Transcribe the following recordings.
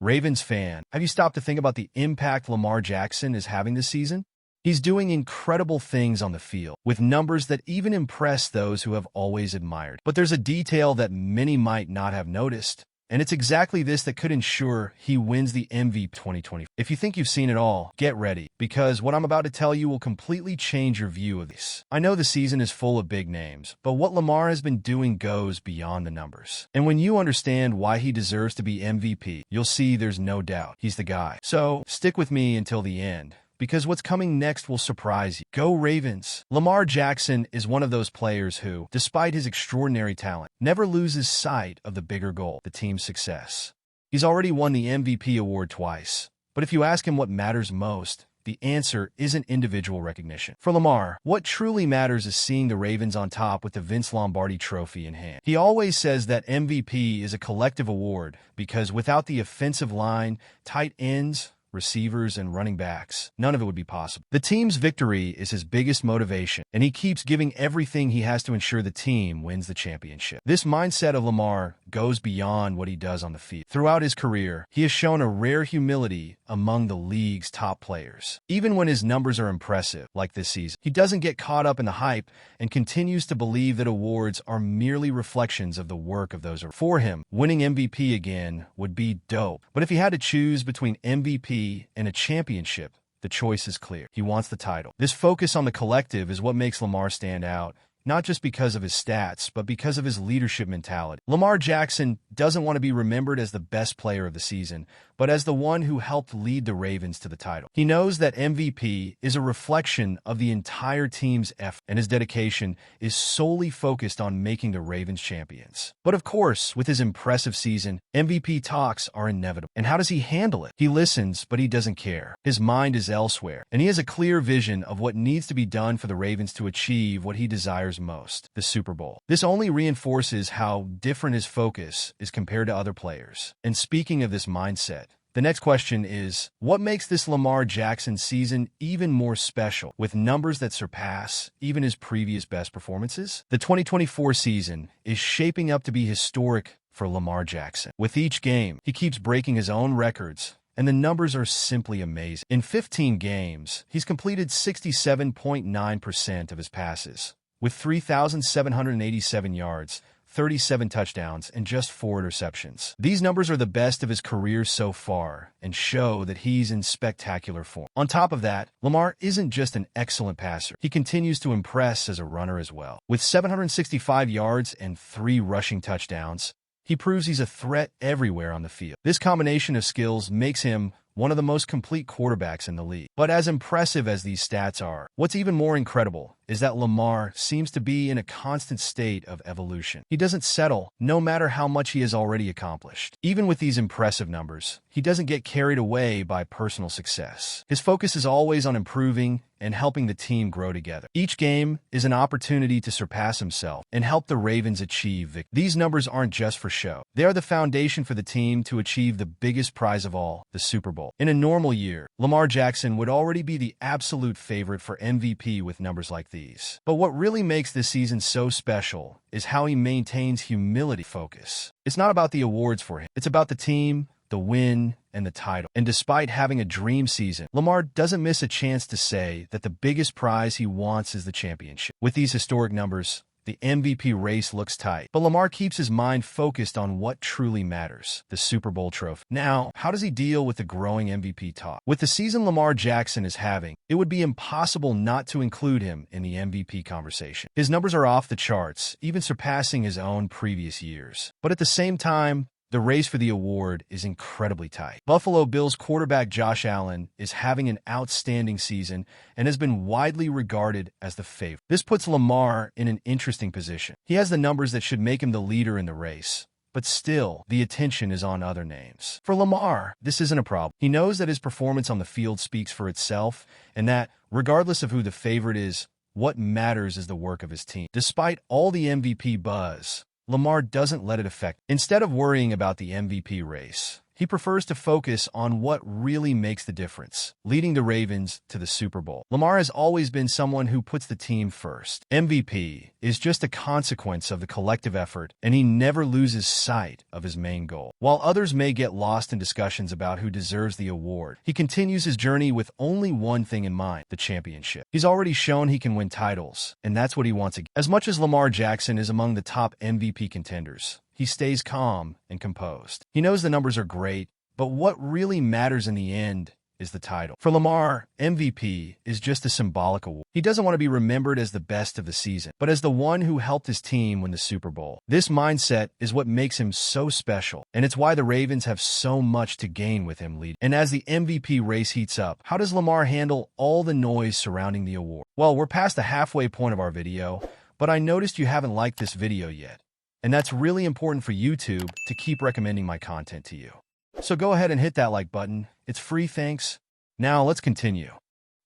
Ravens fan, have you stopped to think about the impact Lamar Jackson is having this season? He's doing incredible things on the field, with numbers that even impress those who have always admired. But there's a detail that many might not have noticed, and it's exactly this that could ensure he wins the MVP 2020. If you think you've seen it all, get ready, because what I'm about to tell you will completely change your view of this. I know the season is full of big names, but what Lamar has been doing goes beyond the numbers. And when you understand why he deserves to be MVP, you'll see there's no doubt he's the guy. So stick with me until the end, because what's coming next will surprise you. Go Ravens! Lamar Jackson is one of those players who, despite his extraordinary talent, never loses sight of the bigger goal, the team's success. He's already won the MVP award twice, but if you ask him what matters most, the answer isn't individual recognition. For Lamar, what truly matters is seeing the Ravens on top with the Vince Lombardi trophy in hand. He always says that MVP is a collective award because without the offensive line, tight ends, receivers, and running backs, none of it would be possible. The team's victory is his biggest motivation, and he keeps giving everything he has to ensure the team wins the championship. This mindset of Lamar goes beyond what he does on the field. Throughout his career, he has shown a rare humility among the league's top players. Even when his numbers are impressive, like this season, he doesn't get caught up in the hype and continues to believe that awards are merely reflections of the work of those around. For him, winning MVP again would be dope, but if he had to choose between MVP and a championship, the choice is clear. He wants the title. This focus on the collective is what makes Lamar stand out, not just because of his stats, but because of his leadership mentality. Lamar Jackson doesn't want to be remembered as the best player of the season, but as the one who helped lead the Ravens to the title. He knows that MVP is a reflection of the entire team's effort, and his dedication is solely focused on making the Ravens champions. But of course, with his impressive season, MVP talks are inevitable. And how does he handle it? He listens, but he doesn't care. His mind is elsewhere, and he has a clear vision of what needs to be done for the Ravens to achieve what he desires most, the Super Bowl. This only reinforces how different his focus is compared to other players. And speaking of this mindset, the next question is, what makes this Lamar Jackson season even more special, with numbers that surpass even his previous best performances? The 2024 season is shaping up to be historic for Lamar Jackson. With each game, he keeps breaking his own records, and the numbers are simply amazing. In 15 games, he's completed 67.9% of his passes, with 3,787 yards, 37 touchdowns, and just 4 interceptions. These numbers are the best of his career so far and show that he's in spectacular form. On top of that, Lamar isn't just an excellent passer. He continues to impress as a runner as well. With 765 yards and 3 rushing touchdowns, he proves he's a threat everywhere on the field. This combination of skills makes him one of the most complete quarterbacks in the league. But as impressive as these stats are, what's even more incredible is that Lamar seems to be in a constant state of evolution. He doesn't settle, no matter how much he has already accomplished. Even with these impressive numbers, he doesn't get carried away by personal success. His focus is always on improving and helping the team grow together. Each game is an opportunity to surpass himself and help the Ravens achieve victory. These numbers aren't just for show. They are the foundation for the team to achieve the biggest prize of all, the Super Bowl. In a normal year, Lamar Jackson would already be the absolute favorite for MVP with numbers like these. But what really makes this season so special is how he maintains humility focus. It's not about the awards for him. It's about the team, the win, and the title. And despite having a dream season, Lamar doesn't miss a chance to say that the biggest prize he wants is the championship. With these historic numbers, the MVP race looks tight, but Lamar keeps his mind focused on what truly matters, the Super Bowl trophy. Now, how does he deal with the growing MVP talk? With the season Lamar Jackson is having, it would be impossible not to include him in the MVP conversation. His numbers are off the charts, even surpassing his own previous years. But at the same time, the race for the award is incredibly tight. Buffalo Bills quarterback Josh Allen is having an outstanding season and has been widely regarded as the favorite. This puts Lamar in an interesting position. He has the numbers that should make him the leader in the race, but still, the attention is on other names. For Lamar, this isn't a problem. He knows that his performance on the field speaks for itself, and that, regardless of who the favorite is, what matters is the work of his team. Despite all the MVP buzz, Lamar doesn't let it affect him. Instead of worrying about the MVP race, he prefers to focus on what really makes the difference, leading the Ravens to the Super Bowl. Lamar has always been someone who puts the team first. MVP is just a consequence of the collective effort, and he never loses sight of his main goal. While others may get lost in discussions about who deserves the award, he continues his journey with only one thing in mind: the championship. He's already shown he can win titles, and that's what he wants again. As much as Lamar Jackson is among the top MVP contenders, he stays calm and composed. He knows the numbers are great, but what really matters in the end is the title. For Lamar, MVP is just a symbolic award. He doesn't want to be remembered as the best of the season, but as the one who helped his team win the Super Bowl. This mindset is what makes him so special, and it's why the Ravens have so much to gain with him leading. And as the MVP race heats up, how does Lamar handle all the noise surrounding the award? Well, we're past the halfway point of our video, but I noticed you haven't liked this video yet. And that's really important for YouTube to keep recommending my content to you. So go ahead and hit that like button. It's free, thanks. Now let's continue.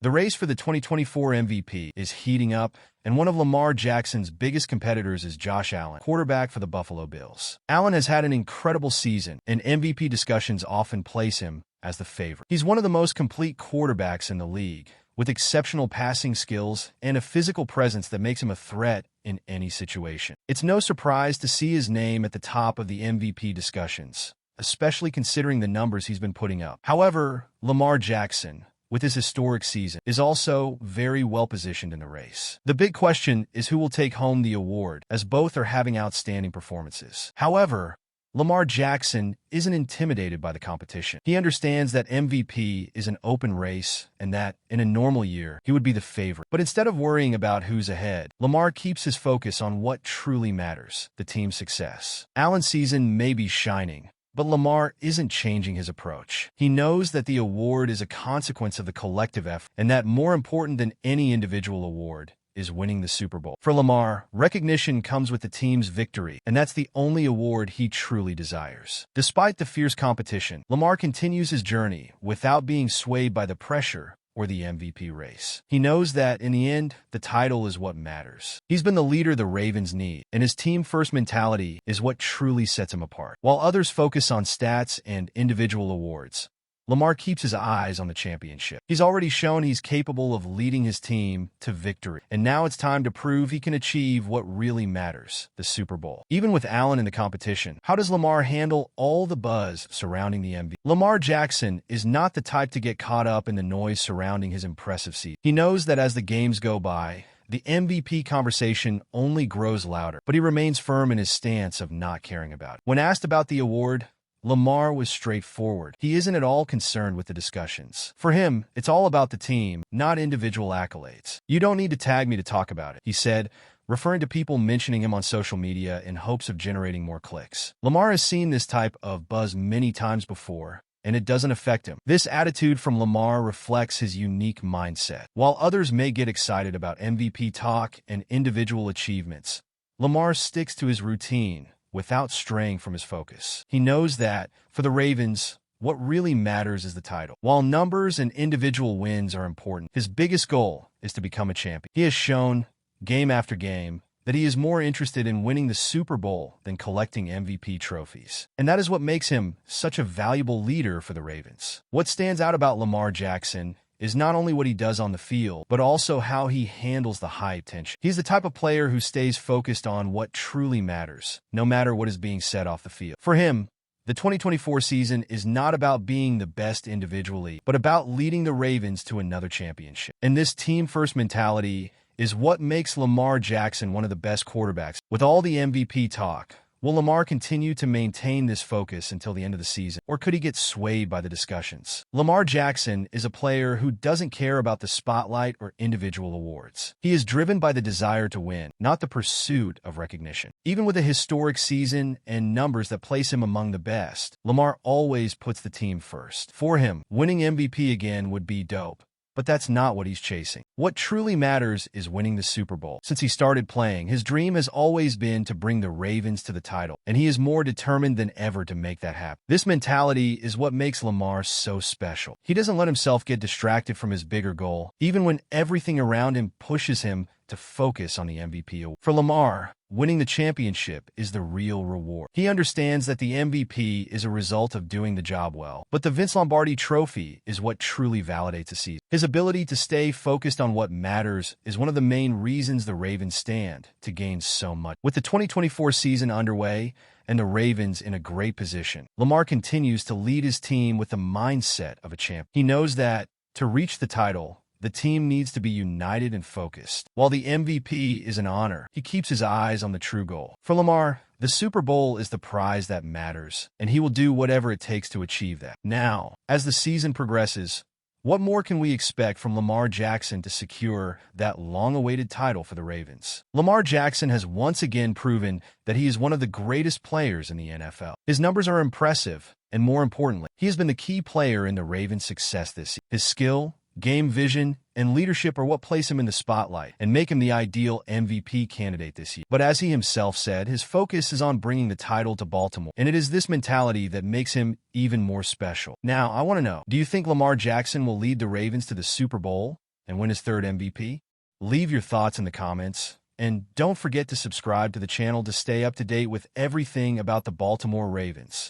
The race for the 2024 MVP is heating up, and one of Lamar Jackson's biggest competitors is Josh Allen, quarterback for the Buffalo Bills. Allen has had an incredible season, and MVP discussions often place him as the favorite. He's one of the most complete quarterbacks in the league, with exceptional passing skills and a physical presence that makes him a threat in any situation. It's no surprise to see his name at the top of the MVP discussions, especially considering the numbers he's been putting up. However, Lamar Jackson, with his historic season, is also very well positioned in the race. The big question is who will take home the award, as both are having outstanding performances. However, Lamar Jackson isn't intimidated by the competition. He understands that MVP is an open race and that, in a normal year, he would be the favorite. But instead of worrying about who's ahead, Lamar keeps his focus on what truly matters: the team's success. Allen's season may be shining, but Lamar isn't changing his approach. He knows that the award is a consequence of the collective effort, and that more important than any individual award is winning the Super Bowl. For Lamar, recognition comes with the team's victory, and that's the only award he truly desires. Despite the fierce competition, Lamar continues his journey without being swayed by the pressure or the MVP race. He knows that, in the end, the title is what matters. He's been the leader the Ravens need, and his team-first mentality is what truly sets him apart. While others focus on stats and individual awards, Lamar keeps his eyes on the championship. He's already shown he's capable of leading his team to victory, and now it's time to prove he can achieve what really matters: the Super Bowl. Even with Allen in the competition, how does Lamar handle all the buzz surrounding the MVP? Lamar Jackson is not the type to get caught up in the noise surrounding his impressive season. He knows that as the games go by, the MVP conversation only grows louder, but he remains firm in his stance of not caring about it. When asked about the award, Lamar was straightforward. He isn't at all concerned with the discussions. For him, it's all about the team, not individual accolades. "You don't need to tag me to talk about it," he said, referring to people mentioning him on social media in hopes of generating more clicks. Lamar has seen this type of buzz many times before, and it doesn't affect him. This attitude from Lamar reflects his unique mindset. While others may get excited about MVP talk and individual achievements, Lamar sticks to his routine without straying from his focus. He knows that, for the Ravens, what really matters is the title. While numbers and individual wins are important, his biggest goal is to become a champion. He has shown, game after game, that he is more interested in winning the Super Bowl than collecting MVP trophies. And that is what makes him such a valuable leader for the Ravens. What stands out about Lamar Jackson is not only what he does on the field, but also how he handles the high tension. He's the type of player who stays focused on what truly matters, no matter what is being said off the field. For him, the 2024 season is not about being the best individually, but about leading the Ravens to another championship. And this team-first mentality is what makes Lamar Jackson one of the best quarterbacks. With all the MVP talk, will Lamar continue to maintain this focus until the end of the season, or could he get swayed by the discussions? Lamar Jackson is a player who doesn't care about the spotlight or individual awards. He is driven by the desire to win, not the pursuit of recognition. Even with a historic season and numbers that place him among the best, Lamar always puts the team first. For him, winning MVP again would be dope, but that's not what he's chasing. What truly matters is winning the Super Bowl. Since he started playing, his dream has always been to bring the Ravens to the title, and he is more determined than ever to make that happen. This mentality is what makes Lamar so special. He doesn't let himself get distracted from his bigger goal, even when everything around him pushes him to focus on the MVP award. For Lamar, winning the championship is the real reward. He understands that the MVP is a result of doing the job well, but the Vince Lombardi Trophy is what truly validates a season. His ability to stay focused on what matters is one of the main reasons the Ravens stand to gain so much. With the 2024 season underway and the Ravens in a great position, Lamar continues to lead his team with the mindset of a champion. He knows that to reach the title, the team needs to be united and focused. While the MVP is an honor, he keeps his eyes on the true goal. For Lamar, the Super Bowl is the prize that matters, and he will do whatever it takes to achieve that. Now, as the season progresses, what more can we expect from Lamar Jackson to secure that long-awaited title for the Ravens? Lamar Jackson has once again proven that he is one of the greatest players in the NFL. His numbers are impressive, and more importantly, he has been the key player in the Ravens' success this season. His skill, game vision, and leadership are what place him in the spotlight and make him the ideal MVP candidate this year. But as he himself said, his focus is on bringing the title to Baltimore, and it is this mentality that makes him even more special. Now, I want to know, do you think Lamar Jackson will lead the Ravens to the Super Bowl and win his third MVP? Leave your thoughts in the comments, and don't forget to subscribe to the channel to stay up to date with everything about the Baltimore Ravens.